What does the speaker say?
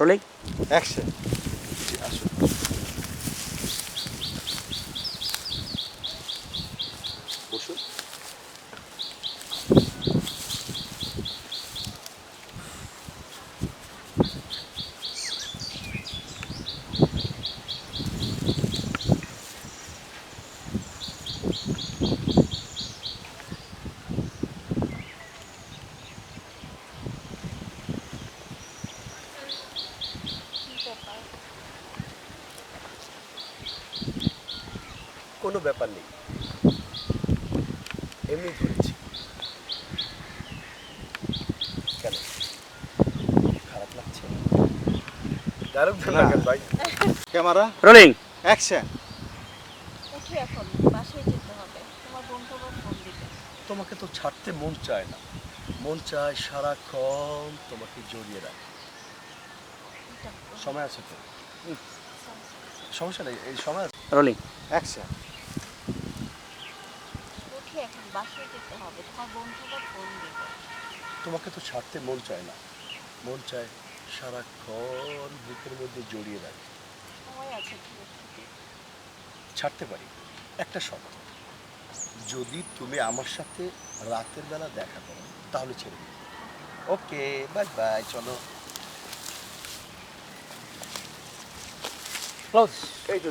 Rolling action. জি আসুন। বসুন। কোনো ব্যাপার নেই, এমনি ধরেছি। কেন খারাপ লাগছে? ডায়লগ দেন না কেন ভাই? Camera rolling action. উঠে এখন বাসায় যেতে হবে, তোমার বন্ধু আবার ফোন দিবে। তোমাকে তো ছাড়তে মন চায় না, মন চায় সারাক্ষণ তোমাকে জড়িয়ে রাখে। সময় আছে তো? সমস্যা নেই, এই সময় আছে। Rolling action. উঠে এখন বাসায় যেতে হবে, তোমার বন্ধু আবার ফোন দিবে। তোমাকে তো ছাড়তে মন চায় না, মন চায় সারাক্ষণ বুকের মধ্যে জড়িয়ে রাখে। সময় আছে তো একটু। ছাড়তে পারি, একটা শর্ত, যদি তুমি আমার সাথে রাতের বেলা দেখা করো তাহলে ছেড়ে দিই। ওকে বাই বাই, চলো। ক্লোজ এই তো